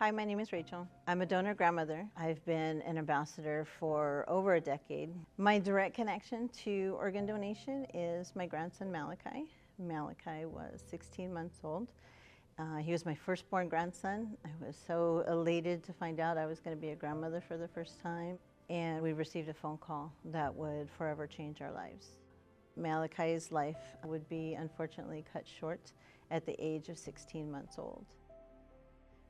Hi, my name is Rachel. I'm a donor grandmother. I've been an ambassador for over a decade. My direct connection to organ donation is my grandson, Malaikye. Malaikye was 16 months old. He was my firstborn grandson. I was so elated to find out I was going to be a grandmother for the first time. And we received a phone call that would forever change our lives. Malaikye's life would be unfortunately cut short at the age of 16 months old.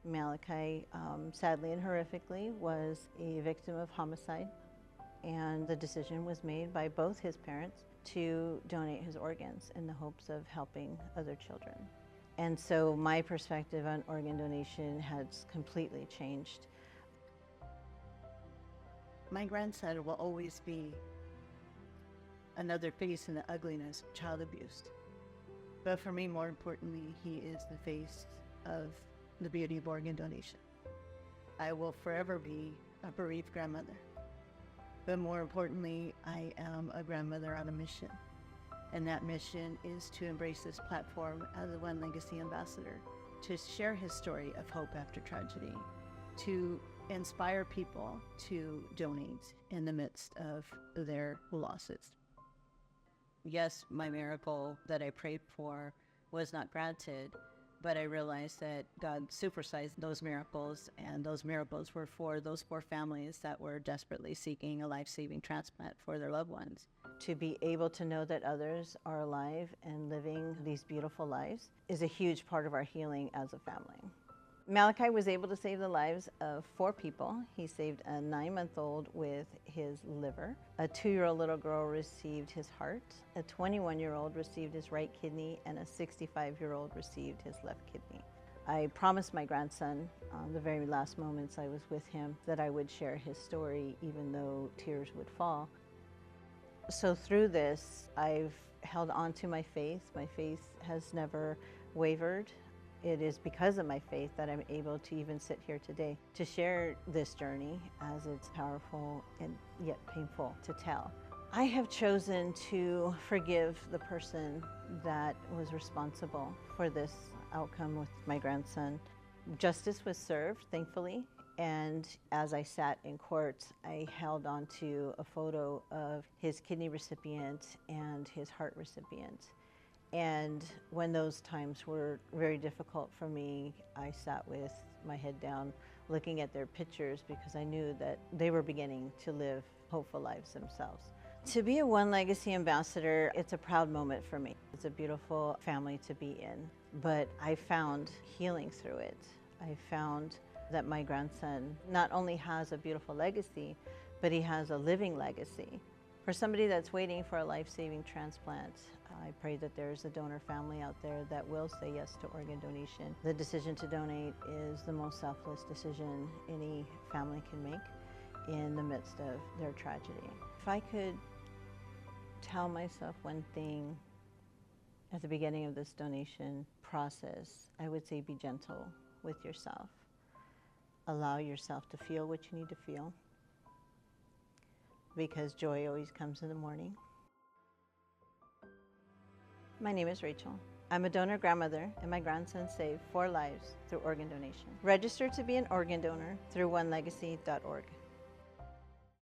Malaikye, sadly and horrifically, was a victim of homicide, and the decision was made by both his parents to donate his organs in the hopes of helping other children. And so my perspective on organ donation has completely changed. My grandson will always be another face in the ugliness of child abuse. But for me, more importantly, he is the face of the beauty of organ donation. I will forever be a bereaved grandmother. But more importantly, I am a grandmother on a mission. And that mission is to embrace this platform as a OneLegacy ambassador, to share his story of hope after tragedy, to inspire people to donate in the midst of their losses. Yes, my miracle that I prayed for was not granted, but I realized that God supersized those miracles, and those miracles were for those poor families that were desperately seeking a life-saving transplant for their loved ones. To be able to know that others are alive and living these beautiful lives is a huge part of our healing as a family. Malaikye was able to save the lives of 4 people. He saved a 9-month-old with his liver. A 2-year-old little girl received his heart. A 21-year-old received his right kidney, and a 65-year-old received his left kidney. I promised my grandson on the very last moments I was with him that I would share his story, even though tears would fall. So through this, I've held on to my faith. My faith has never wavered. It is because of my faith that I'm able to even sit here today to share this journey, as it's powerful and yet painful to tell. I have chosen to forgive the person that was responsible for this outcome with my grandson. Justice was served, thankfully, and as I sat in court, I held on to a photo of his kidney recipient and his heart recipient. And when those times were very difficult for me, I sat with my head down looking at their pictures, because I knew that they were beginning to live hopeful lives themselves. To be a OneLegacy ambassador, it's a proud moment for me. It's a beautiful family to be in, but I found healing through it. I found that my grandson not only has a beautiful legacy, but he has a living legacy. For somebody that's waiting for a life-saving transplant, I pray that there's a donor family out there that will say yes to organ donation. The decision to donate is the most selfless decision any family can make in the midst of their tragedy. If I could tell myself one thing at the beginning of this donation process, I would say be gentle with yourself. Allow yourself to feel what you need to feel, because joy always comes in the morning. My name is Rachel. I'm a donor grandmother, and my grandson saved 4 lives through organ donation. Register to be an organ donor through OneLegacy.org.